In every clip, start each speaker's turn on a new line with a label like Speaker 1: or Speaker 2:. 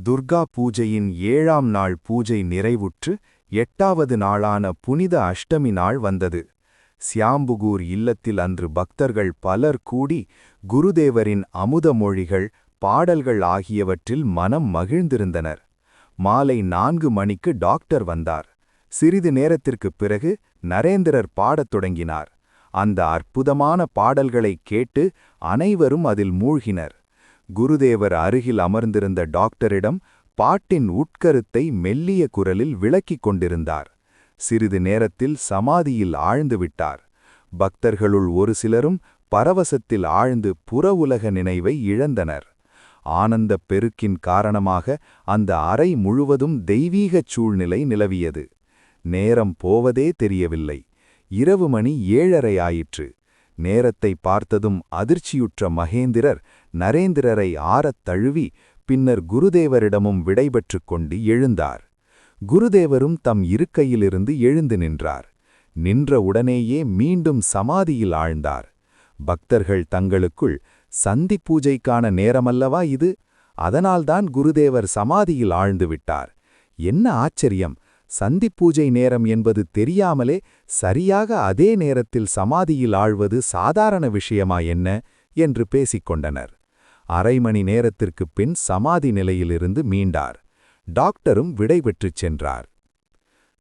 Speaker 1: துர்கா பூஜையின் 7ஆம் நாள் பூஜை நிறைவுற்று 8வது நாளான புனித அஷ்டமி நாள் வந்தது. சியாம்புகூர் இல்லத்தில் அன்று பக்தர்கள் பலர் கூடி குருதேவரின் அமுத மொழிகள், பாடல்கள் ஆகியவற்றில் மனம் மகிழ்ந்திருந்தனர். மாலை 4 மணிக்கு டாக்டர் வந்தார். சிறிது நேரத்திற்குப் பிறகு நரேந்திரர் பாடத் தொடங்கினார். அந்த அற்புதமான பாடல்களைக் கேட்டு அனைவரும் அதில் மூழ்கினர். குருதேவர் அருகில் அமர்ந்திருந்த டாக்டரிடம் பாட்டின் உட்கருத்தை மெல்லிய குரலில் விளக்கிக் கொண்டிருந்தார். சிறிது நேரத்தில் சமாதியில் ஆழ்ந்துவிட்டார். பக்தர்களுள் ஒரு சிலரும் பரவசத்தில் ஆழ்ந்து புற உலக நினைவை இழந்தனர். ஆனந்தப் பெருக்கின் காரணமாக அந்த அறை முழுவதும் தெய்வீகச் சூழ்நிலை நிலவியது. நேரம் போவதே தெரியவில்லை. இரவு மணி 7:30 ஆயிற்று. நேரத்தை பார்த்ததும் அதிர்ச்சியுற்ற மகேந்திரர் நரேந்திரரை ஆறத் தழுவி பின்னர் குருதேவரிடமும் விடைபெற்றுக் கொண்டு எழுந்தார். குருதேவரும் தம் இருக்கையிலிருந்து எழுந்து நின்றார். நின்ற உடனேயே மீண்டும் சமாதியில் ஆழ்ந்தார். பக்தர்கள் தங்களுக்குள், சந்தி பூஜைக்கான நேரமல்லவா இது? அதனால்தான் குருதேவர் சமாதியில் ஆழ்ந்து விட்டார். என்ன ஆச்சரியம்! சந்தி பூஜை நேரம் என்பது தெரியாமலே சரியாக அதே நேரத்தில் சமாதியில் ஆழ்வது சாதாரண விஷயமா என்ன என்று பேசிக்கொண்டனர். அரை மணி நேரத்திற்குப் பின் சமாதி நிலையிலிருந்து மீண்டார். டாக்டரும் விடைபெற்றுச் சென்றார்.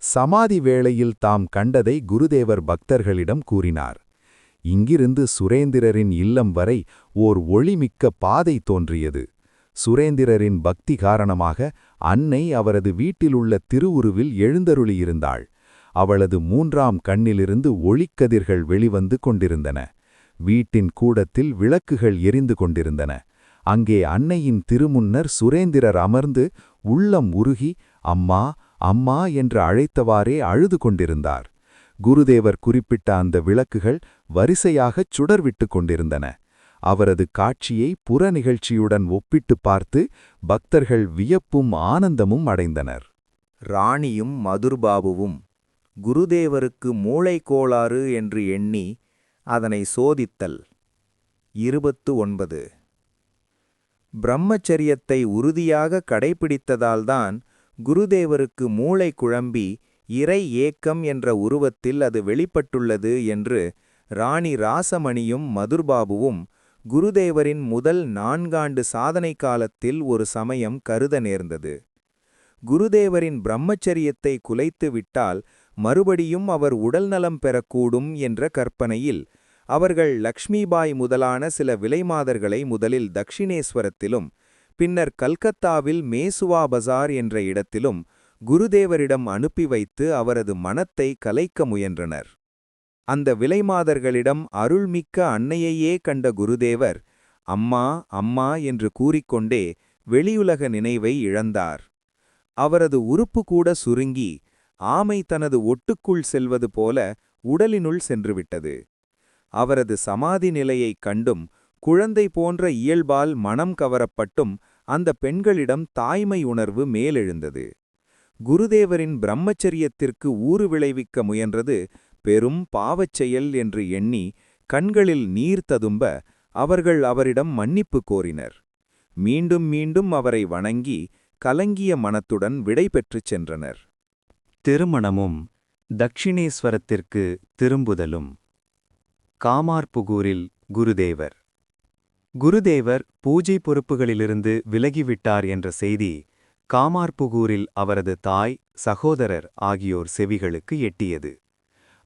Speaker 1: சமாதி வேளையில் தாம் கண்டதை குருதேவர் பக்தர்களிடம் கூறினார். இங்கிருந்து சுரேந்திரரின் இல்லம் வரை ஓர் ஒளிமிக்க பாதை தோன்றியது. சுரேந்திரரின் பக்தி காரணமாக அன்னை அவரது வீட்டிலுள்ள திருவுருவில் எழுந்தருளியிருந்தாள். அவளது 3ஆம் கண்ணிலிருந்து ஒளிக்கதிர்கள் வெளிவந்து கொண்டிருந்தன. வீட்டின் கூடத்தில் விளக்குகள் எரிந்து கொண்டிருந்தன. அங்கே அன்னையின் திருமுன்னர் சுரேந்திரர் அமர்ந்து உள்ளம் உருகி அம்மா அம்மா என்று அழைத்தவாறே அழுது கொண்டிருந்தார். குருதேவர் குறிப்பிட்ட அந்த விளக்குகள் வரிசையாகச் சுடர்விட்டு கொண்டிருந்தன. அவரது காட்சியை புற நிகழ்ச்சியுடன் ஒப்பிட்டு பார்த்து பக்தர்கள் வியப்பும் ஆனந்தமும் அடைந்தனர்.
Speaker 2: ராணியும் மதுர்பாபுவும் குருதேவருக்கு மூளை கோளாறு என்று எண்ணி அதனை சோதித்தல். 29. பிரம்மச்சரியத்தை உறுதியாக கடைப்பிடித்ததால்தான் குருதேவருக்கு மூளை குழம்பி இறை ஏக்கம் என்ற உருவத்தில் அது வெளிப்பட்டுள்ளது என்று ராணி ராசமணியும் மதுர்பாபுவும் குருதேவரின் முதல் 4 ஆண்டு சாதனை காலத்தில் ஒரு சமயம் கருத நேர்ந்தது. குருதேவரின் பிரம்மச்சரியத்தை குலைத்து விட்டால் மறுபடியும் அவர் உடல்நலம் பெறக்கூடும் என்ற கற்பனையில் அவர்கள் லக்ஷ்மிபாய் முதலான சில விலைமாதர்களை முதலில் தக்ஷிணேஸ்வரத்திலும் பின்னர் கல்கத்தாவில் மேசுவா பஜார் என்ற இடத்திலும் குருதேவரிடம் அனுப்பி வைத்து அவரது மனத்தை கலைக்க முயன்றனர். அந்த விலைமாதர்களிடம் அருள்மிக்க அன்னையையே கண்ட குருதேவர் அம்மா அம்மா என்று கூறிக்கொண்டே வெளியுலக நினைவை இழந்தார். அவரது உறுப்பு கூட சுருங்கி ஆமை தனது ஒட்டுக்குள் செல்வது போல உடலினுள் சென்றுவிட்டது. அவரது சமாதி நிலையைக் கண்டும் குழந்தை போன்ற இயல்பால் மனம் கவரப்பட்டும் அந்த பெண்களிடம் தாய்மை உணர்வு மேலெழுந்தது. குருதேவரின் பிரம்மச்சரியத்திற்கு ஊறு விளைவிக்க முயன்றது பெரும் பாவச் செயல் என்று எண்ணி கண்களில் நீர் ததும்ப அவர்கள் அவரிடம் மன்னிப்பு கோரினர். மீண்டும் மீண்டும் அவரை வணங்கி கலங்கிய மனத்துடன் விடை பெற்றுச் சென்றனர்.
Speaker 3: திருமணமும் தக்ஷிணேஸ்வரத்திற்கு திரும்புதலும். காமார்புகூரில் குருதேவர். குருதேவர் பூஜை பொறுப்புகளிலிருந்து விலகிவிட்டார் என்ற செய்தி காமார்புகூரில் அவரது தாய், சகோதரர் ஆகியோர் செவிகளுக்கு எட்டியது.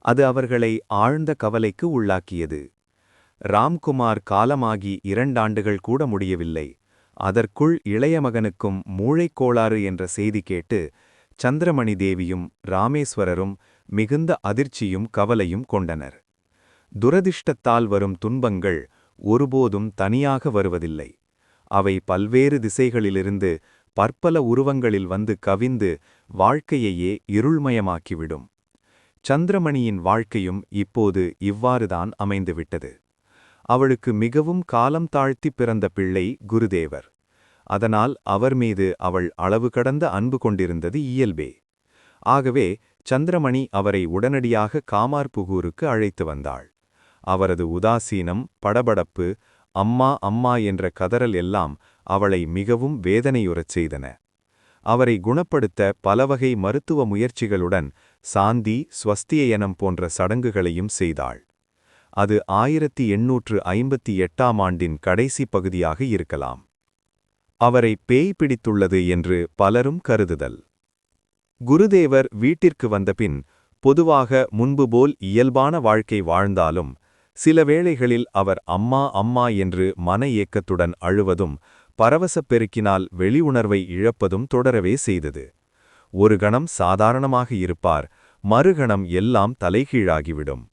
Speaker 3: அது அவர்களை ஆழ்ந்த கவலைக்கு உள்ளாக்கியது. ராம்குமார் காலமாகி 2 ஆண்டுகள் கூட முடியவில்லை. அதற்குள் இளைய மகனுக்கும் மூளைக்கோளாறு என்ற செய்தி கேட்டு சந்திரமணி தேவியும் ராமேஸ்வரரும் மிகுந்த அதிர்ச்சியும் கவலையும் கொண்டனர். துரதிர்ஷ்டத்தால் வரும் துன்பங்கள் ஒருபோதும் தனியாக வருவதில்லை. அவை பல்வேறு திசைகளிலிருந்து பற்பல உருவங்களில் வந்து கவிந்து வாழ்க்கையையே இருள்மயமாக்கிவிடும். சந்திரமணியின் வாழ்க்கையும் இப்போது இவ்வாறுதான் அமைந்துவிட்டது. அவளுக்கு மிகவும் காலம் தாழ்த்தி பிறந்த பிள்ளை குருதேவர். அதனால் அவர் மீது அவள் அளவு கடந்த அன்பு கொண்டிருந்தது இயல்பே. ஆகவே சந்திரமணி அவரை உடனடியாக காமார்புகூருக்கு அழைத்து வந்தாள். அவரது உதாசீனம், படபடப்பு, அம்மா அம்மா என்ற கதறல் எல்லாம் அவளை மிகவும் வேதனையுறச் செய்தன. அவரை குணப்படுத்த பலவகை மருத்துவ முயற்சிகளுடன் சாந்தி ஸ்வஸ்தியனம் போன்ற சடங்குகளையும் செய்தாள். அது 1858ஆம் ஆண்டின் கடைசி பகுதியாக இருக்கலாம். அவரை பேய் பிடித்துள்ளது என்று பலரும் கருதுதல். குருதேவர் வீட்டிற்கு வந்தபின் பொதுவாக முன்புபோல் இயல்பான வாழ்க்கை வாழ்ந்தாலும் சில வேளைகளில் அவர் அம்மா அம்மா என்று மன ஏக்கத்துடன் அழுவதும் பரவசப் பெருக்கினால் வெளியுணர்வை இழப்பதும் தொடரவே செய்தது. ஒரு கணம் சாதாரணமாக இருப்பார், மறுகணம் எல்லாம் தலைகீழாகிவிடும்.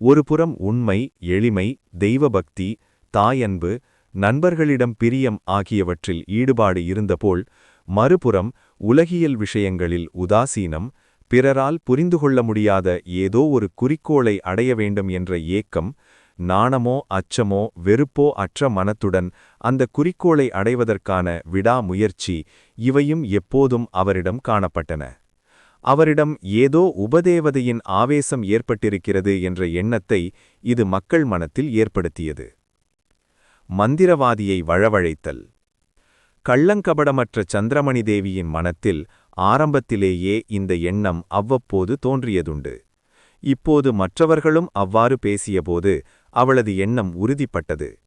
Speaker 3: ஒருபுறம் உண்மை, எளிமை, தெய்வபக்தி, தாயன்பு, நண்பர்களிடம் பிரியம் ஆகியவற்றில் ஈடுபாடு இருந்தபோல், மறுபுறம் உலகியல் விஷயங்களில் உதாசீனம், பிறரால் புரிந்துகொள்ள முடியாத ஏதோ ஒரு குறிக்கோளை அடைய வேண்டும் என்ற ஏக்கம், நாணமோ அச்சமோ வெறுப்போ அற்ற மனத்துடன் அந்த குறிக்கோளை அடைவதற்கான விடாமுயற்சி இவையும் எப்போதும் அவரிடம் காணப்பட்டன. அவரிடம் ஏதோ உபதேவதையின் ஆவேசம் ஏற்பட்டிருக்கிறது என்ற எண்ணத்தை இது மக்கள் மனத்தில் ஏற்படுத்தியது. மந்திரவாதியை வழவழைத்தல். கள்ளங்கபடமற்ற சந்திரமணி தேவியின் மனத்தில் ஆரம்பத்திலேயே இந்த எண்ணம் அவ்வப்போது தோன்றியதுண்டு. இப்போது மற்றவர்களும் அவ்வாறு பேசியபோது அவளது எண்ணம் உறுதிப்பட்டது.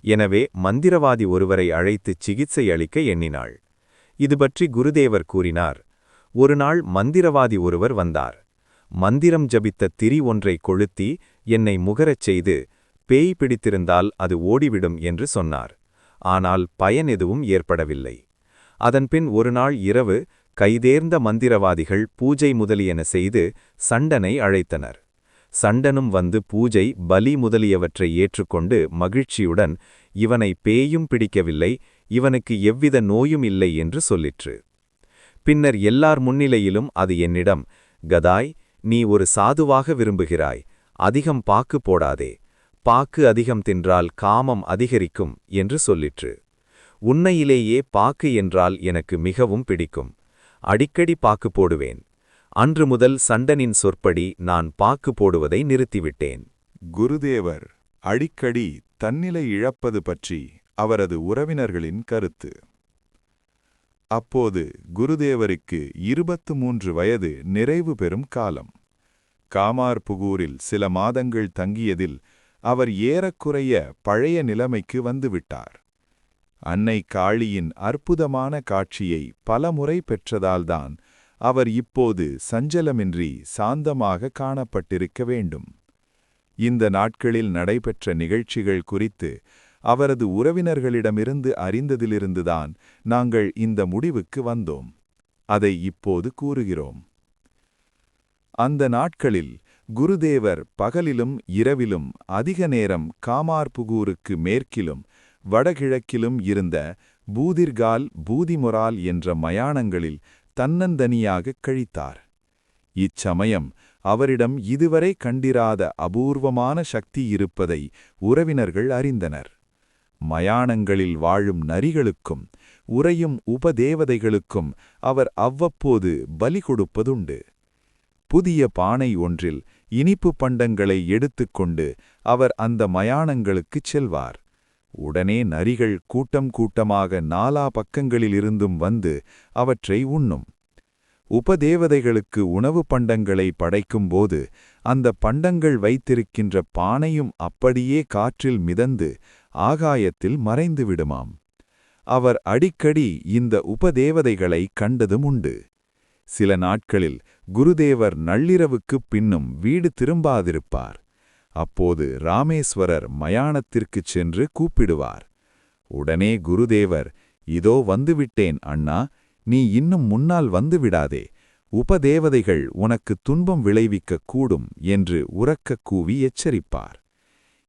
Speaker 3: எனவே மந்திரவாதி ஒருவரை அழைத்து சிகிச்சை அளிக்க எண்ணினாள். இது பற்றி குருதேவர் கூறினார். ஒருநாள் மந்திரவாதி ஒருவர் வந்தார். மந்திரம் ஜபித்த திரி ஒன்றை கொளுத்தி என்னை முகரச் செய்து, பேய் பிடித்திருந்தால் அது ஓடிவிடும் என்று சொன்னார். ஆனால் பயன் எதுவும் ஏற்படவில்லை. அதன்பின் ஒருநாள் இரவு கைதேர்ந்த மந்திரவாதிகள் பூஜை முதலியன செய்து சண்டனை அழைத்தனர். சண்டனும் வந்து பூஜை, பலி முதலியவற்றை ஏற்றுக்கொண்டு மகிழ்ச்சியுடன் இவனை பேயும் பிடிக்கவில்லை, இவனுக்கு எவ்வித நோயும் இல்லை என்று சொல்லிற்று. பின்னர் எல்லார் முன்னிலையிலும் அது என்னிடம், கதாய், நீ ஒரு சாதுவாக விரும்புகிறாய், அதிகம் பாக்கு போடாதே, பாக்கு அதிகம் தின்றால் காமம் அதிகரிக்கும் என்று சொல்லிற்று. உண்மையிலேயே பாக்கு என்றால் எனக்கு மிகவும் பிடிக்கும். அடிக்கடி பாக்கு போடுவேன். அன்று முதல் சண்டனின் சொற்படி நான் பாக்கு போடுவதை நிறுத்திவிட்டேன்.
Speaker 1: குருதேவர் அடிக்கடி தன்னிலை இழப்பது பற்றி அவரது உறவினர்களின் கருத்து. அப்போது குருதேவருக்கு 23 வயது நிறைவு பெறும் காலம். காமார்புகூரில் சில மாதங்கள் தங்கியதில் அவர் ஏறக்குறைய பழைய நிலைமைக்கு வந்துவிட்டார். அன்னை காளியின் அற்புதமான காட்சியை பலமுறை பெற்றதால்தான் அவர் இப்போது சஞ்சலமின்றி சாந்தமாக காணப்பட்டிருக்க வேண்டும். இந்த நாட்களில் நடைபெற்ற நிகழ்ச்சிகள் குறித்து அவரது உறவினர்களிடமிருந்து அறிந்ததிலிருந்துதான் நாங்கள் இந்த முடிவுக்கு வந்தோம். அதை இப்போது கூறுகிறோம். அந்த நாட்களில் குருதேவர் பகலிலும் இரவிலும் அதிக நேரம் காமார்புகூருக்கு மேற்கிலும் வடகிழக்கிலும் இருந்த பூதிர்கால், பூதிமொரால் என்ற மயானங்களில் தன்னந்தனியாகக் கழித்தார். இச்சமயம் அவரிடம் இதுவரை கண்டிராத அபூர்வமான சக்தி இருப்பதை உறவினர்கள் அறிந்தனர். மயானங்களில் வாழும் நரிகளுக்கும் உறையும் உபதேவதைகளுக்கும் அவர் அவ்வப்போது பலி கொடுப்பதுண்டு. புதிய பானை ஒன்றில் இனிப்பு பண்டங்களை எடுத்துக்கொண்டு அவர் அந்த மயானங்களுக்குச் செல்வார். உடனே நரிகள் கூட்டம் கூட்டமாக நாலா பக்கங்களிலிருந்தும் வந்து அவற்றை உண்ணும். உபதேவதைகளுக்கு உணவு பண்டங்களை படைக்கும்போது அந்த பண்டங்கள் வைத்திருக்கின்ற பானையும் அப்படியே காற்றில் மிதந்து ஆகாயத்தில் மறைந்துவிடுமாம். அவர் அடிக்கடி இந்த உபதேவதைகளை கண்டதும் உண்டு. சில நாட்களில் குருதேவர் நள்ளிரவுக்குப் பின்னும் வீடு திரும்பாதிருப்பார். அப்போது ராமேஸ்வரர் மயானத்திற்குச் சென்று கூப்பிடுவார். உடனே குருதேவர், இதோ வந்துவிட்டேன் அண்ணா, நீ இன்னும் முன்னால் வந்துவிடாதே, உபதேவதைகள் உனக்கு துன்பம் விளைவிக்கக் கூடும் என்று உரக்கக் கூவி எச்சரிப்பார்.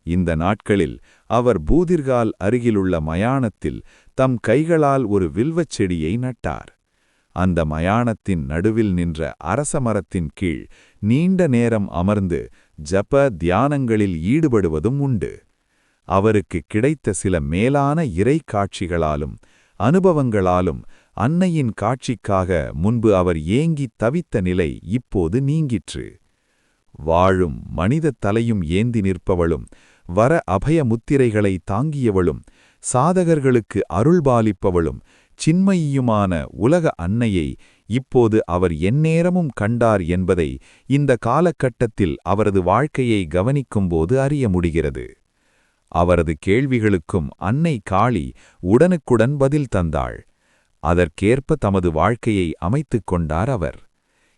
Speaker 1: இந்த நாட்களில் அவர் பூதிர்கால் அருகிலுள்ள மயானத்தில் தம் கைகளால் ஒரு வில்வச் செடியை நட்டார். அந்த மயானத்தின் நடுவில் நின்ற அரசமரத்தின் கீழ் நீண்ட நேரம் அமர்ந்து ஜப தியானங்களில் ஈடுபடுவதும் உண்டு. அவருக்கு கிடைத்த சில மேலான இறை காட்சிகளாலும் அனுபவங்களாலும் அன்னையின் காட்சிக்காக முன்பு அவர் ஏங்கித் தவித்த நிலை இப்போது நீங்கிற்று. வாழும் மனித தலையும் ஏந்தி நிற்பவளும் வர அபய முத்திரைகளை தாங்கியவளும் சாதகர்களுக்கு அருள்பாலிப்பவளும்
Speaker 3: சின்மயியுமான உலக அன்னையை இப்போது அவர் எந்நேரமும் கண்டார் என்பதை இந்த காலகட்டத்தில் அவரது வாழ்க்கையை கவனிக்கும்போது அறிய முடிகிறது. அவரது கேள்விகளுக்கும் அன்னை காளி உடனுக்குடன் பதில் தந்தாள். அதற்கேற்ப தமது வாழ்க்கையை அமைத்துக் கொண்டார் அவர்.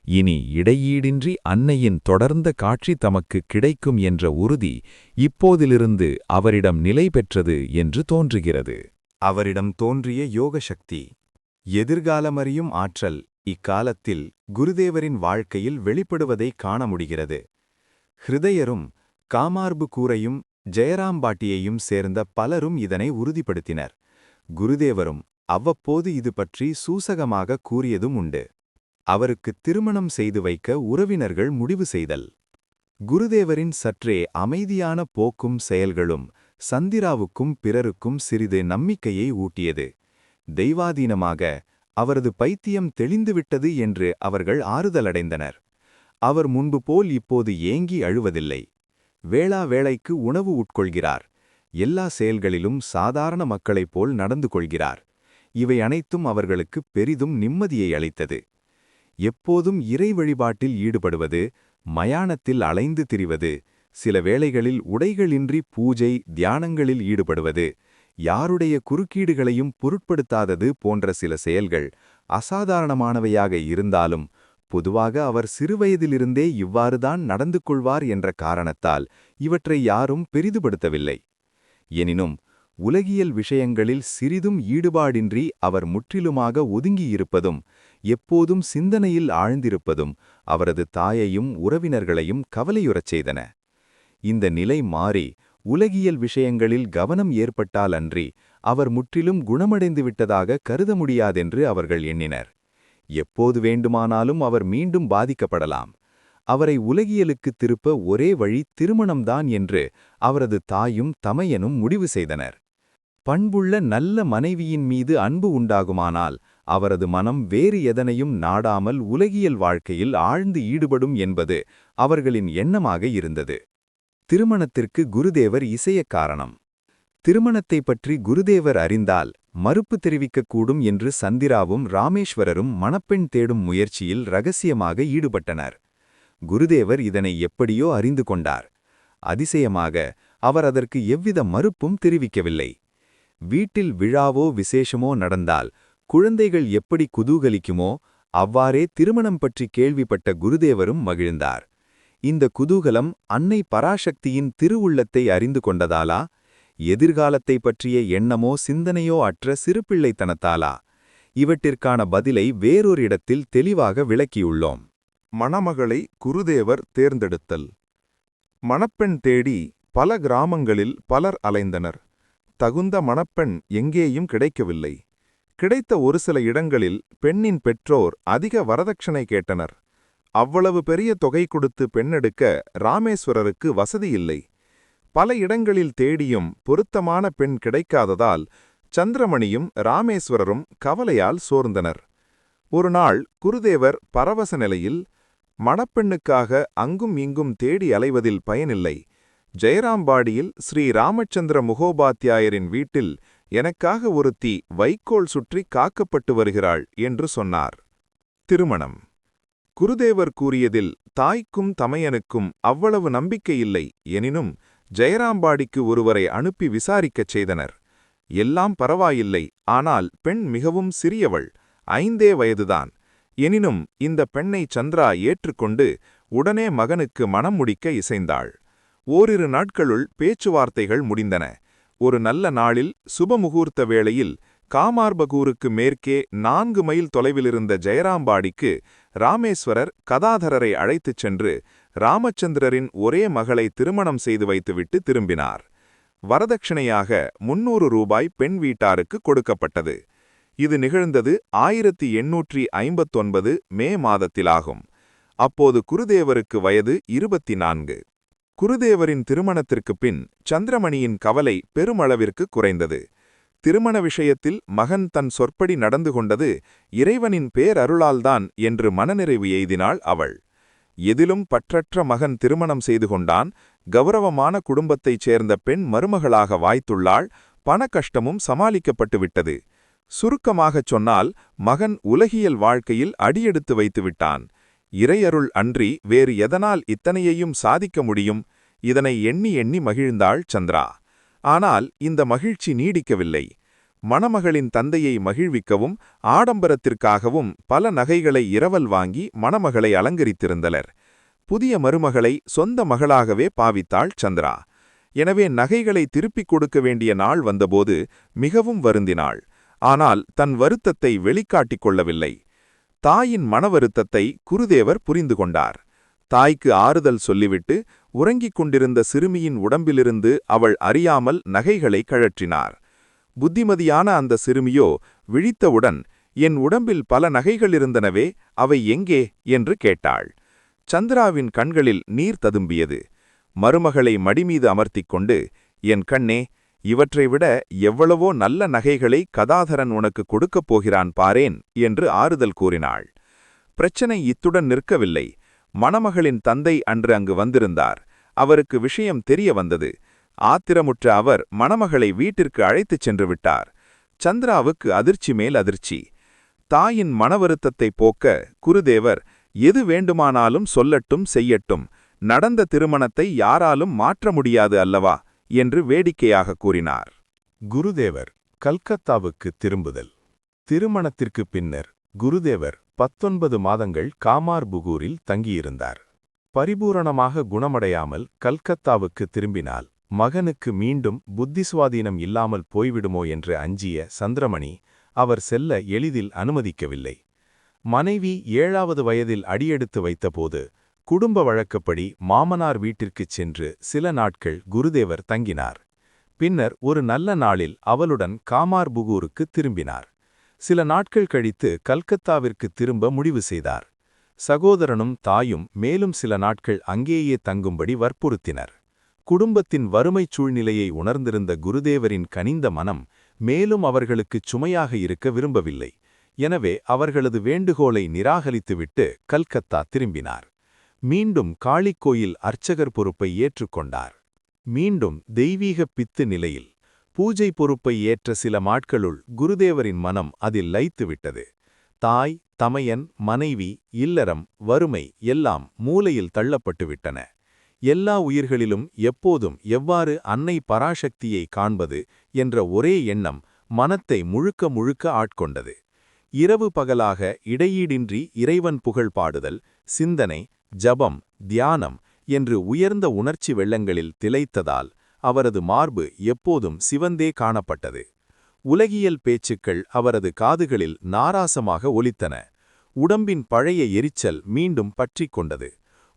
Speaker 3: இனி இடையீடின்றி அன்னையின் தொடர்ந்த காட்சி தமக்கு கிடைக்கும் என்ற உறுதி இப்போதிலிருந்து அவரிடம் நிலை பெற்றது என்று தோன்றுகிறது.
Speaker 1: அவரிடம் தோன்றிய யோகசக்தி, எதிர்காலமறியும் ஆற்றல் இக்காலத்தில் குருதேவரின் வாழ்க்கையில் வெளிப்படுவதை காண முடிகிறது. ஹிருதயரும் காமார்பு கூரையும் ஜெயராம்பாட்டியையும் சேர்ந்த பலரும் இதனை உறுதிப்படுத்தினர். குருதேவரும் அவ்வப்போது இது பற்றி சூசகமாக கூறியதும் உண்டு. அவருக்கு திருமணம் செய்து வைக்க உறவினர்கள் முடிவு செய்தல். குருதேவரின் சற்றே அமைதியான போக்கும் செயல்களும் சந்திராவுக்கும் பிறருக்கும் சிறிது நம்பிக்கையை ஊட்டியது. தெய்வாதீனமாக அவரது பைத்தியம் தெளிந்துவிட்டது என்று அவர்கள் ஆறுதலடைந்தனர். அவர் முன்பு போல் இப்போது ஏங்கி அழுவதில்லை. வேளா வேளைக்கு உணவு உட்கொள்கிறார். எல்லா செயல்களிலும் சாதாரண மக்களைப் போல் நடந்து கொள்கிறார். இவை அனைத்தும் அவர்களுக்கு பெரிதும் நிம்மதியை அளித்தது. எப்போதும் இறை வழிபாட்டில் ஈடுபடுவது, மயானத்தில் அலைந்து திரிவது, சில வேளைகளில் உடைகளின்றி பூஜை தியானங்களில் ஈடுபடுவது, யாருடைய குறுக்கீடுகளையும் பொருட்படுத்தாதது போன்ற சில செயல்கள் அசாதாரணமானவையாக இருந்தாலும் பொதுவாக அவர் சிறுவயதிலிருந்தே இவ்வாறுதான் நடந்து கொள்வார் என்ற காரணத்தால் இவற்றை யாரும் பெரிதுபடுத்தவில்லை. எனினும் உலகியல் விஷயங்களில் சிறிதும் ஈடுபாடின்றி அவர் முற்றிலுமாக ஒதுங்கியிருப்பதும் எப்போதும் சிந்தனையில் ஆழ்ந்திருப்பதும் அவரது தாயையும் உறவினர்களையும் கவலையுறச் செய்தன. இந்த நிலை மாறி உலகியல் விஷயங்களில் கவனம் ஏற்பட்டால் அன்றி அவர் முற்றிலும் குணமடைந்து விட்டதாக கருத முடியாதென்று அவர்கள் எண்ணினர். எப்போது வேண்டுமானாலும் அவர் மீண்டும் பாதிக்கப்படலாம். அவரை உலகியலுக்கு திருப்ப ஒரே வழி திருமணம்தான் என்று அவரது தாயும் தமையனும் முடிவு செய்தனர். பண்புள்ள நல்ல மனைவியின் மீது அன்பு உண்டாகுமானால் அவரது மனம் வேறு எதனையும் நாடாமல் உலகியல் வாழ்க்கையில் ஆழ்ந்து ஈடுபடும் என்பது அவர்களின் எண்ணமாக இருந்தது. திருமணத்திற்கு குருதேவர் இசைய காரணம். திருமணத்தை பற்றி குருதேவர் அறிந்தால் மறுப்பு தெரிவிக்கக்கூடும் என்று சந்திராவும் ராமேஸ்வரரும் மணப்பெண் தேடும் முயற்சியில் இரகசியமாக ஈடுபட்டனர். குருதேவர் இதனை எப்படியோ அறிந்து கொண்டார். அதிசயமாக அவர் அதற்கு எவ்வித மறுப்பும் தெரிவிக்கவில்லை. வீட்டில் விழாவோ விசேஷமோ நடந்தால் குழந்தைகள் எப்படி குதூகலிக்குமோ அவ்வாறே திருமணம் பற்றி கேள்விப்பட்ட குருதேவரும் மகிழ்ந்தார். இந்த குதூகலம் அன்னை பராசக்தியின் திருவுள்ளத்தை அறிந்து கொண்டதாலா, எதிர்காலத்தை பற்றிய எண்ணமோ சிந்தனையோ அற்ற சிறுபிள்ளைத்தனத்தாலா? இவற்றிற்கான பதிலை வேறொரு இடத்தில் தெளிவாக விளக்கியுள்ளோம்.
Speaker 4: மணமகளை குருதேவர் தேர்ந்தெடுத்தல். மணப்பெண் தேடி பல கிராமங்களில் பலர் அலைந்தனர். தகுந்த மணப்பெண் எங்கேயும் கிடைக்கவில்லை. கிடைத்த ஒரு சில இடங்களில் பெண்ணின் பெற்றோர் அதிக வரதட்சணை கேட்டனர். அவ்வளவு பெரிய தொகை கொடுத்து பெண்ணெடுக்க ராமேஸ்வரருக்கு வசதியில்லை. பல இடங்களில் தேடியும் பொருத்தமான பெண் கிடைக்காததால் சந்திரமணியும் ராமேஸ்வரரும் கவலையால் சோர்ந்தனர். ஒரு நாள் குருதேவர் பரவச நிலையில், மணப்பெண்ணுக்காக அங்கும் இங்கும் தேடி அலைவதில் பயனில்லை. ஜெயராம்பாடியில் ஸ்ரீ ராமச்சந்திர முகோபாத்தியாயரின் வீட்டில் எனக்காக ஒருத்தி வைக்கோல் சுற்றி காக்கப்பட்டு வருகிறாள் என்று சொன்னார். திருமணம். குருதேவர் கூறியதில் தாய்க்கும் தமையனுக்கும் அவ்வளவு நம்பிக்கையில்லை. எனினும் ஜெயராம்பாடிக்கு ஒருவரை அனுப்பி விசாரிக்கச் செய்தனர். எல்லாம் பரவாயில்லை, ஆனால் பெண் மிகவும் சிறியவள், 5 வயதுதான். எனினும் இந்த பெண்ணை சந்திரா ஏற்றுக்கொண்டு உடனே மகனுக்கு மணம் முடிக்க இசைந்தாள். ஓரிரு நாட்களுள் பேச்சுவார்த்தைகள் முடிந்தன. ஒரு நல்ல நாளில் சுபமுகூர்த்த வேளையில் காமார்பகூருக்கு மேற்கே 4 மைல் தொலைவிலிருந்த ஜெயராம்பாடிக்கு ராமேஸ்வரர் கதாதரரை அழைத்துச் சென்று ராமச்சந்திரரின் ஒரே மகளை திருமணம் செய்து வைத்துவிட்டு திரும்பினார். வரதட்சணையாக 300 ரூபாய் பெண் வீட்டாருக்கு கொடுக்கப்பட்டது. இது நிகழ்ந்தது 1859 மே மாதத்திலாகும். அப்போது குருதேவருக்கு வயது 24. குருதேவரின் திருமணத்திற்குப் பின் சந்திரமணியின் கவலை பெருமளவிற்கு குறைந்தது. திருமண விஷயத்தில் மகன் தன் சொற்படி நடந்து கொண்டது இறைவனின் பேரருளால்தான் என்று மனநிறைவு எய்தினாள் அவள். எதிலும் பற்றற்ற மகன் திருமணம் செய்து கொண்டான். கௌரவமான குடும்பத்தைச் சேர்ந்த பெண் மருமகளாக வாய்த்துள்ளாள். பண கஷ்டமும் சமாளிக்கப்பட்டுவிட்டது. சுருக்கமாகச் சொன்னால் மகன் உலகியல் வாழ்க்கையில் அடியெடுத்து வைத்துவிட்டான். இறையருள் அன்றி வேறு எதனால் இத்தனையையும் சாதிக்க முடியும்? இதனை எண்ணி எண்ணி மகிழ்ந்தாள் சந்திரா. ஆனால் இந்த மகிழ்ச்சி நீடிக்கவில்லை. மணமகளின் தந்தையை மகிழ்விக்கவும் ஆடம்பரத்திற்காகவும் பல நகைகளை இரவல் வாங்கி மணமகளை அலங்கரித்திருந்தனர். புதிய மருமகளை சொந்த மகளாகவே பாவித்தாள் சந்திரா. எனவே நகைகளை திருப்பிக் கொடுக்க வேண்டிய நாள் வந்தபோது மிகவும் வருந்தினாள். ஆனால் தன் வருத்தத்தை வெளிக்காட்டிக் கொள்ளவில்லை. தாயின் மனவருத்தத்தை குருதேவர் புரிந்து கொண்டார். தாய்க்கு ஆறுதல் சொல்லிவிட்டு உறங்கிக் கொண்டிருந்த சிறுமியின் உடம்பிலிருந்து அவள் அறியாமல் நகைகளை கழற்றினார். புத்திமதியான அந்த சிறுமியோ விழித்தவுடன், என் உடம்பில் பல நகைகளிருந்தனவே, அவை எங்கே என்று கேட்டாள். சந்திராவின் கண்களில் நீர் ததும்பியது. மருமகளை மடிமீது அமர்த்திக் கொண்டு, என் கண்ணே, இவற்றை விட எவ்வளவோ நல்ல நகைகளை கதாதரன் உனக்கு கொடுக்கப் போகிறான் பாரேன் என்று ஆறுதல் கூறினாள். பிரச்சனை இத்துடன் நிற்கவில்லை. மணமகளின் தந்தை அன்று அங்கு வந்திருந்தார். அவருக்கு விஷயம் தெரிய வந்தது. ஆத்திரமுற்ற அவர் மணமகளை வீட்டிற்கு அழைத்துச் சென்று விட்டார். சந்திராவுக்கு அதிர்ச்சி மேல் அதிர்ச்சி. தாயின் மனவருத்தத்தை போக்க குருதேவர், எது வேண்டுமானாலும் சொல்லட்டும், செய்யட்டும், நடந்த திருமணத்தை யாராலும் மாற்ற முடியாது அல்லவா என்று வேடிக்கையாக கூறினார்.
Speaker 1: குருதேவர் கல்கத்தாவுக்கு திரும்புதல். திருமணத்திற்கு பின்னர் குருதேவர் 19 மாதங்கள் காமார்புகூரில் தங்கியிருந்தார். பரிபூரணமாக குணமடையாமல் கல்கத்தாவுக்கு திரும்பினால் மகனுக்கு மீண்டும் புத்திசுவாதீனம் இல்லாமல் போய்விடுமோ என்று அஞ்சிய சந்திரமணி அவர் செல்ல எளிதில் அனுமதிக்கவில்லை. மனைவி 7வது வயதில் அடியெடுத்து வைத்தபோது குடும்ப வழக்கப்படி மாமனார் வீட்டிற்குச் சென்று சில நாட்கள் குருதேவர் தங்கினார். பின்னர் ஒரு நல்ல நாளில் அவளுடன் காமார்புகூருக்கு திரும்பினார். சில நாட்கள் கழித்து கல்கத்தாவிற்கு திரும்ப முடிவு செய்தார். சகோதரனும் தாயும் மேலும் சில நாட்கள் அங்கேயே தங்கும்படி வற்புறுத்தினர். குடும்பத்தின் வறுமைச் சூழ்நிலையை உணர்ந்திருந்த குருதேவரின் கனிந்த மனம் மேலும் அவர்களுக்குச் சுமையாக இருக்க விரும்பவில்லை. எனவே அவர்களது வேண்டுகோளை நிராகரித்துவிட்டு கல்கத்தா திரும்பினார். மீண்டும் காளிக்கோயில் அர்ச்சகர் பொறுப்பை ஏற்றுக்கொண்டார். மீண்டும் தெய்வீக பித்து நிலையில் பூஜை பொறுப்பை ஏற்ற சில நாட்களுள் குருதேவரின் மனம் அதில் லயித்துவிட்டது. தாய், தமையன், மனைவி, இல்லறம், வறுமை எல்லாம் மூலையில் தள்ளப்பட்டுவிட்டன. எல்லா உயிர்களிலும் எப்போதும் எவ்வாறு அன்னை பராசக்தியை காண்பது என்ற ஒரே எண்ணம் மனத்தை முழுக்க முழுக்க ஆட்கொண்டது. இரவு பகலாக இடையீடின்றி இறைவன் புகழ் பாடுதல், சிந்தனை, ஜபம், தியானம் என்று உயர்ந்த உணர்ச்சி வெள்ளங்களில் திளைத்ததால் அவரது மார்பு எப்போதும் சிவந்தே காணப்பட்டது. உலகியல் பேச்சுக்கள் அவரது காதுகளில் நாராசமாக ஒலித்தன. உடம்பின் பழைய எரிச்சல் மீண்டும் பற்றிக் கொண்டது.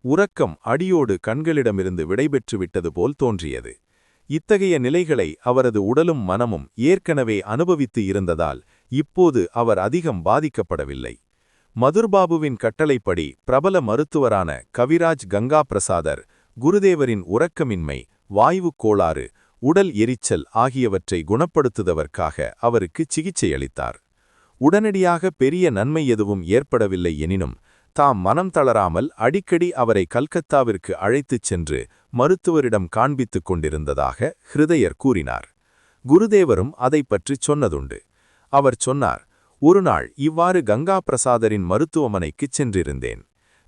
Speaker 1: உறக்கம் அடியோடு கண்களிடமிருந்து விடைபெற்று விட்டது போல் தோன்றியது. இத்தகைய நிலைகளை அவரது உடலும் மனமும் ஏற்கனவே அனுபவித்து இருந்ததால் இப்போது அவர் அதிகம் பாதிக்கப்படவில்லை. மதுர்பாபுவின் கட்டளைப்படி பிரபல மருத்துவரான கவிராஜ் கங்கா பிரசாதர் குருதேவரின் உறக்கமின்மை, வாய்வுக் கோளாறு, உடல் எரிச்சல் ஆகியவற்றை குணப்படுத்துவதற்காக அவருக்கு சிகிச்சை அளித்தார். உடனடியாக பெரிய நன்மை எதுவும் ஏற்படவில்லை எனினும் தாம் மனம் தளராமல் அடிக்கடி அவரை கல்கத்தாவிற்கு அழைத்துச் சென்று மருத்துவரிடம் காண்பித்துக் கொண்டிருந்ததாக ஹிருதயர் கூறினார். குருதேவரும் அதைப் பற்றிச் சொன்னதுண்டு. அவர் சொன்னார், ஒருநாள் இவ்வாறு கங்கா பிரசாதரின் மருத்துவமனைக்குச் சென்றிருந்தேன்.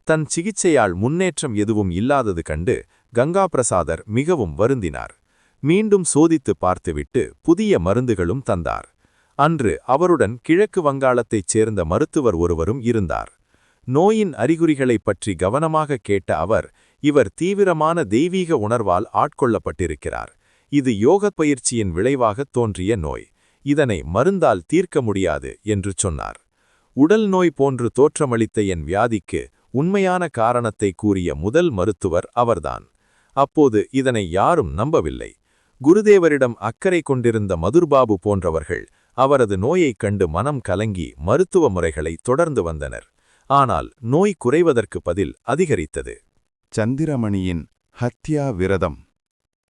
Speaker 1: தன் சிகிச்சையால் முன்னேற்றம் எதுவும் இல்லாதது கண்டு கங்கா பிரசாதர் மிகவும் வருந்தினார். மீண்டும் சோதித்து பார்த்துவிட்டு புதிய மருந்துகளும் தந்தார். அன்று அவருடன் கிழக்கு வங்காளத்தைச் சேர்ந்த மருத்துவர் ஒருவரும் இருந்தார். நோயின் அறிகுறிகளைப் பற்றி கவனமாக கேட்ட அவர், இவர் தீவிரமான தெய்வீக உணர்வால் ஆட்கொள்ளப்பட்டிருக்கிறார். இது யோகப் பயிற்சியின் விளைவாகத் தோன்றிய நோய். இதனை மருந்தால் தீர்க்க முடியாது என்று சொன்னார். உடல் நோய் போன்று தோற்றமளித்த என் வியாதிக்கு உண்மையான காரணத்தை கூறிய முதல் மருத்துவர் அவர்தான். அப்போது இதனை யாரும் நம்பவில்லை. குருதேவரிடம் அக்கறை கொண்டிருந்த மதுர்பாபு போன்றவர்கள் அவரது நோயைக் கண்டு மனம் கலங்கி மருத்துவ முறைகளை தொடர்ந்து வந்தனர். ஆனால் நோய் குறைவதற்கு பதில் அதிகரித்தது. சந்திரமணியின் ஹத்யா விரதம்.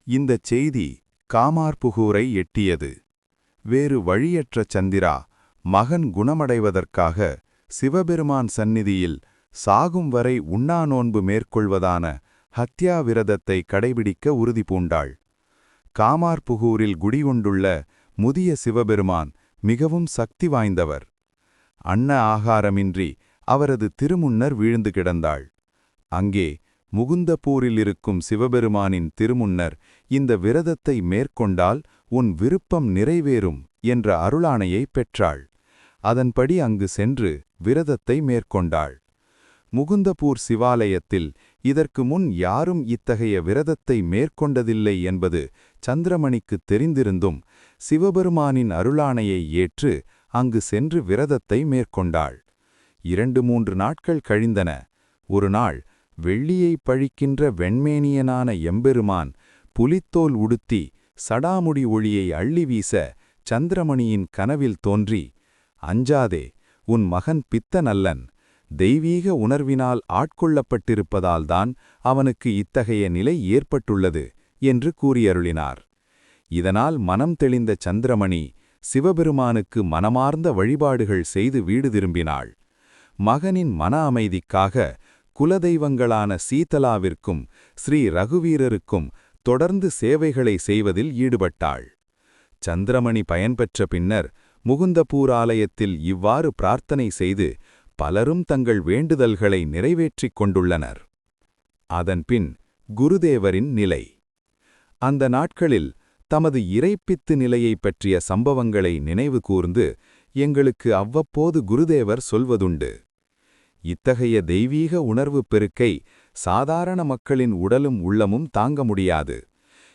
Speaker 1: இந்தச் செய்தி காமார்புகூரை எட்டியது. வேறு வழியற்ற சந்திரா மகன் குணமடைவதற்காக சிவபெருமான் சந்நிதியில் சாகும் வரை உண்ணா நோன்பு மேற்கொள்வதான ஹத்யா விரதத்தை கடைபிடிக்க உறுதி பூண்டாள். காமார்புகூரில் குடிகொண்டுள்ள முதிய சிவபெருமான் மிகவும் சக்தி வாய்ந்தவர். அன்ன ஆகாரமின்றி அவரது திருமுன்னர் வீழ்ந்து கிடந்தாள். அங்கே முகுந்தபூரில் இருக்கும் சிவபெருமானின் திருமுன்னர் இந்த விரதத்தை மேற்கொண்டால் உன் விருப்பம் நிறைவேறும் என்ற அருளாணையை பெற்றாள். அதன்படி அங்கு சென்று விரதத்தை மேற்கொண்டாள். முகுந்தபூர் சிவாலயத்தில் இதற்கு முன் யாரும் இத்தகைய விரதத்தை மேற்கொண்டதில்லை என்பது சந்திரமணிக்குத் தெரிந்திருந்தும் சிவபெருமானின் அருளாணையை ஏற்று அங்கு சென்று விரதத்தை மேற்கொண்டாள். 2-3 நாட்கள் கழிந்தன. ஒரு நாள் வெள்ளியை பழிக்கின்ற வெண்மேனியனான எம்பெருமான் புலித்தோல் உடுத்தி சடாமுடி ஒளியை அள்ளி வீச சந்திரமணியின் கனவில் தோன்றி, "அஞ்சாதே, உன் மகன் பித்தனல்லன். தெய்வீக உணர்வினால் ஆட்கொள்ளப்பட்டிருப்பதால்தான் அவனுக்கு இத்தகைய நிலை ஏற்பட்டுள்ளது" என்று கூறியருளினார். இதனால் மனம் தெளிந்த சந்திரமணி சிவபெருமானுக்கு மனமார்ந்த வழிபாடுகள் செய்து வீடு திரும்பினாள். மகனின் மன அமைதிக்காக குலதெய்வங்களான சீதலாவிற்கும் ஸ்ரீ ரகுவீரருக்கும் தொடர்ந்து சேவைகளை செய்வதில் ஈடுபட்டாள். சந்திரமணி பயன்பெற்ற பின்னர் முகுந்தபூர் ஆலயத்தில் இவ்வாறு பிரார்த்தனை செய்து பலரும் தங்கள் வேண்டுதல்களை நிறைவேற்றிக் கொண்டுள்ளனர். அதன்பின் குருதேவரின் நிலை. அந்த நாட்களில் தமது இறைப்பித்து நிலையைப் பற்றிய சம்பவங்களை நினைவு கூர்ந்து எங்களுக்கு அவ்வப்போது குருதேவர் சொல்வதுண்டு. இத்தகைய தெய்வீக உணர்வுப் பெருக்கை சாதாரண மக்களின் உடலும் உள்ளமும் தாங்க முடியாது.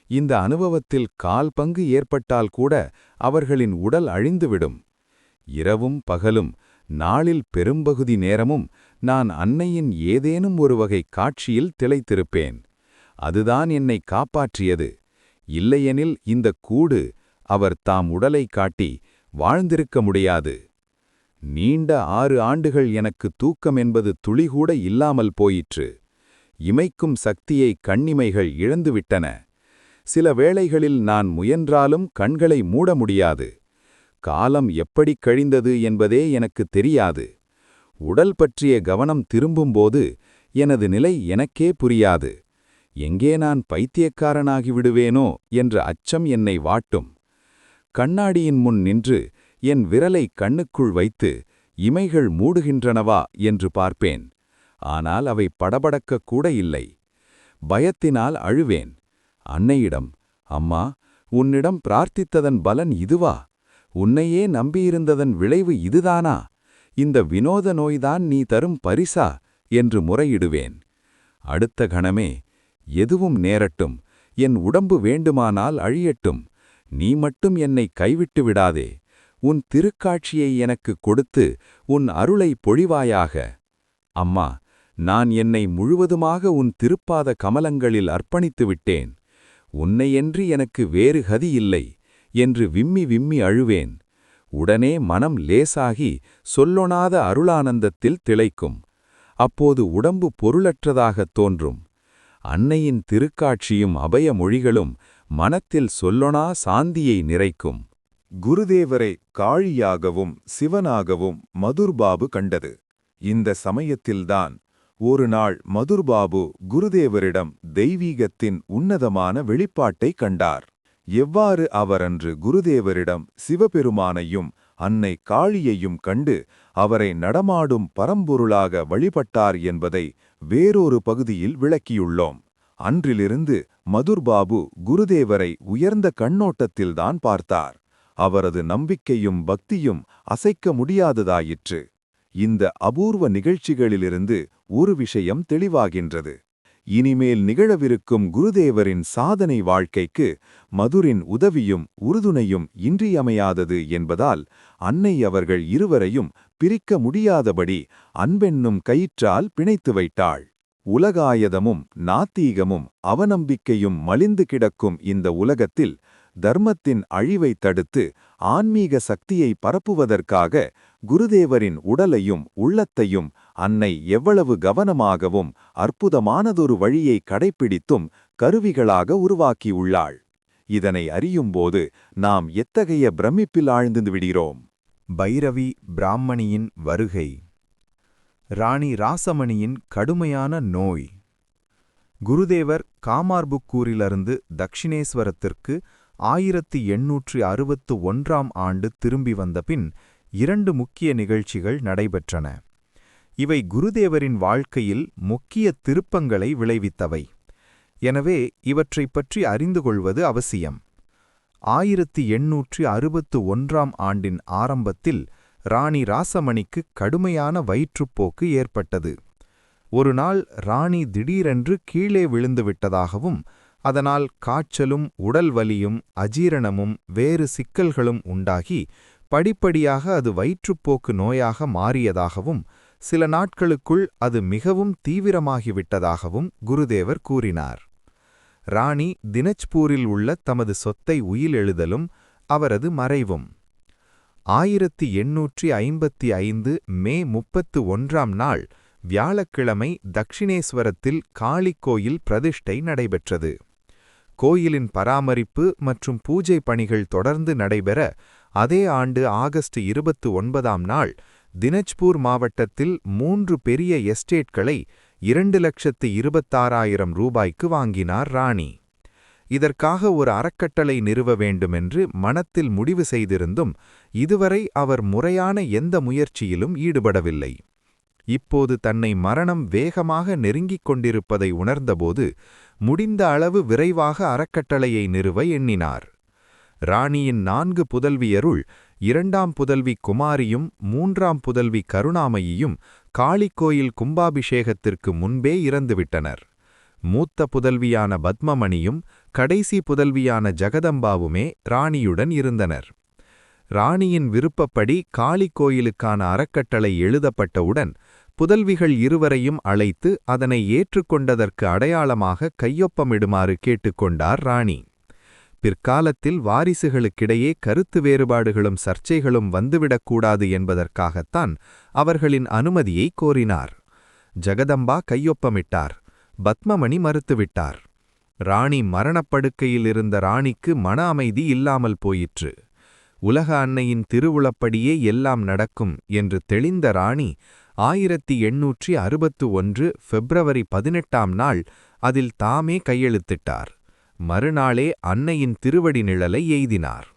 Speaker 1: இந்த அனுபவத்தில் 1/4 பங்கு ஏற்பட்டால் கூட அவர்களின் உடல் அழிந்துவிடும். இரவும் பகலும் நாளில் பெரும்பகுதி நேரமும் நான் அன்னையின் ஏதேனும் ஒரு வகை காட்சியில் திளைத்திருப்பேன். அதுதான் என்னை காப்பாற்றியது. இல்லையெனில் இந்த கூடு அவர் தாம் உடலை காட்டி வாழ்ந்திருக்க முடியாது. நீண்ட 6 ஆண்டுகள் எனக்கு தூக்கம் என்பது துளிகூட இல்லாமல் போயிற்று. இமைக்கும் சக்தியை கண்ணிமைகள் இழந்துவிட்டன. சில வேளைகளில் நான் முயன்றாலும் கண்களை மூட முடியாது. காலம் எப்படி கழிந்தது என்பதே எனக்கு தெரியாது. உடல் பற்றிய கவனம் திரும்பும்போது எனது நிலை எனக்கே புரியாது. எங்கே நான் பைத்தியக்காரனாகி விடுவேனோ என்ற அச்சம் என்னை வாட்டும். கண்ணாடியின் முன் நின்று என் விரலை கண்ணுக்குள் வைத்து இமைகள் மூடுகின்றனவா என்று பார்ப்பேன். ஆனால் அவை படபடக்க கூட இல்லை. பயத்தினால் அழுவேன். அன்னையிடம், "அம்மா, உன்னிடம் பிரார்த்தித்ததன் பலன் இதுவா? உன்னையே நம்பியிருந்ததன் விளைவு இதுதானா? இந்த வினோத நோய்தான் நீ தரும் பரிசா?" என்று முறையிடுவேன். அடுத்த கணமே, "எதுவும் நேரட்டும், என் உடம்பு வேண்டுமானால் அழியட்டும். நீ மட்டும் என்னை கைவிட்டு விடாதே. உன் திருக்காட்சியை எனக்கு கொடுத்து உன் அருளை பொழிவாயாக. அம்மா, நான் என்னை முழுவதுமாக உன் திருப்பாத கமலங்களில் அர்ப்பணித்து விட்டேன். உன்னையன்றி எனக்கு வேறு கதி இல்லை" என்று விம்மி விம்மி அழுவேன். உடனே மனம் லேசாகி சொல்லொணாத அருளானந்தத்தில் திளைக்கும். அப்போது உடம்பு பொருளற்றதாகத் தோன்றும். அன்னையின் திருக்காட்சியும் அபய மொழிகளும் மனத்தில் சொல்லொணா சாந்தியை நிறைக்கும்.
Speaker 4: குருதேவரை காழியாகவும் சிவனாகவும் மதுர்பாபு கண்டது. இந்த சமயத்தில்தான் ஒரு நாள் மதுர்பாபு குருதேவரிடம் தெய்வீகத்தின் உன்னதமான வெளிப்பாட்டைக் கண்டார். எவ்வாறு அவர் அன்று குருதேவரிடம் சிவபெருமானையும் அன்னை காளியையும் கண்டு அவரை நடமாடும் பரம்பொருளாக வழிபட்டார் என்பதை வேறொரு பகுதியில் விளக்கியுள்ளோம். அன்றிலிருந்து மதுர்பாபு குருதேவரை உயர்ந்த கண்ணோட்டத்தில்தான் பார்த்தார். அவரது நம்பிக்கையும் பக்தியும் அசைக்க முடியாததாயிற்று. இந்த அபூர்வ நிகழ்ச்சிகளிலிருந்து ஒரு விஷயம் தெளிவாகின்றது. இனிமேல் நிகழவிருக்கும் குருதேவரின் சாதனை வாழ்க்கைக்கு மதுரின் உதவியும் உறுதுணையும் இன்றியமையாதது என்பதால் அன்னை அவர்கள் இருவரையும் பிரிக்க முடியாதபடி அன்பென்னும் கயிற்றால் பிணைத்து வைத்தாள். உலகாயதமும் நாத்தீகமும் அவநம்பிக்கையும் மலிந்து கிடக்கும் இந்த உலகத்தில் தர்மத்தின் அழிவைத் தடுத்து ஆன்மீக சக்தியை பரப்புவதற்காக குருதேவரின் உடலையும் உள்ளத்தையும் அன்னை எவ்வளவு கவனமாகவும் அற்புதமானதொரு வழியை கடைப்பிடித்தும் கருவிகளாக உருவாக்கியுள்ளாள். இதனை அறியும்போது நாம் எத்தகைய பிரமிப்பில் ஆழ்ந்து விடுகிறோம்.
Speaker 2: பைரவி பிராமணியின் வருகை. ராணி ராசமணியின் கடுமையான நோய். குருதேவர் காமார்புக்கூரிலிருந்து தக்ஷிணேஸ்வரத்திற்கு
Speaker 1: 1861ஆம் ஆண்டு திரும்பி வந்தபின் 2 முக்கிய நிகழ்ச்சிகள் நடைபெற்றன. இவை குருதேவரின் வாழ்க்கையில் முக்கிய திருப்பங்களை விளைவித்தவை. எனவே இவற்றைப் பற்றி அறிந்து கொள்வது அவசியம். 1861ஆம் ஆண்டின் ஆரம்பத்தில் ராணி ராசமணிக்கு கடுமையான வயிற்றுப்போக்கு ஏற்பட்டது. ஒரு நாள் ராணி திடீரென்று கீழே விழுந்துவிட்டதாகவும், அதனால் காய்ச்சலும் உடல் வலியும் அஜீரணமும் வேறு சிக்கல்களும் உண்டாகி படிப்படியாக அது வயிற்றுப்போக்கு நோயாக மாறியதாகவும், சில நாட்களுக்குள் அது மிகவும் தீவிரமாகிவிட்டதாகவும் குருதேவர் கூறினார். ராணி தினஜ்பூரில் உள்ள தமது சொத்தை உயிலெழுதலும் அவரது மறைவும். 1855 மே 31ஆம் நாள் வியாழக்கிழமை தக்ஷிணேஸ்வரத்தில் காளிக்கோயில் பிரதிஷ்டை நடைபெற்றது. கோயிலின் பராமரிப்பு மற்றும் பூஜை பணிகள் தொடர்ந்து நடைபெற அதே ஆண்டு ஆகஸ்ட் 29ஆம் நாள் தினஜ்பூர் மாவட்டத்தில் 3 பெரிய எஸ்டேட்களை 2,26,000 ரூபாய்க்கு வாங்கினார் ராணி. இதற்காக ஒரு அறக்கட்டளை நிறுவ வேண்டுமென்று மனத்தில் முடிவு செய்திருந்தும் இதுவரை அவர் முறையான எந்த முயற்சியிலும் ஈடுபடவில்லை. இப்போது தன்னை மரணம் வேகமாக நெருங்கிக் கொண்டிருப்பதை உணர்ந்தபோது முடிந்த அளவு விரைவாக அறக்கட்டளையை நிறுவ எண்ணினார். ராணியின் 4 புதல்வியருள் 2ஆம் புதல்வி குமாரியும் 3ஆம் புதல்வி கருணாமயியும் காளிக்கோயில் கும்பாபிஷேகத்திற்கு முன்பே இறந்துவிட்டனர். மூத்த புதல்வியான பத்மமணியும் கடைசி புதல்வியான ஜகதம்பாவுமே ராணியுடன் இருந்தனர். ராணியின் விருப்பப்படி காளிக்கோயிலுக்கான அறக்கட்டளை எழுதப்பட்டவுடன் புதல்விகள் இருவரையும் அழைத்து அதனை ஏற்றுக்கொண்டதற்கு அடையாளமாக கையொப்பமிடுமாறு கேட்டுக்கொண்டார் ராணி. பிற்காலத்தில் வாரிசுகளுக்கிடையே கருத்து வேறுபாடுகளும் சர்ச்சைகளும் வந்துவிடக்கூடாது என்பதற்காகத்தான் அவர்களின் அனுமதியை கோரினார். ஜகதம்பா கையொப்பமிட்டார். பத்மமணி மறுத்துவிட்டார். ராணி மரணப்படுக்கையில் இருந்த ராணிக்கு மன அமைதி இல்லாமல் போயிற்று. உலக அன்னையின் திருவுளப்படியே எல்லாம் நடக்கும் என்று தெளிந்த ராணி 1861 பிப்ரவரி 18ஆம் நாள் அதில் தாமே கையெழுத்திட்டார். மறுநாளே அன்னையின் திருவடி நிழலை எய்தினார்.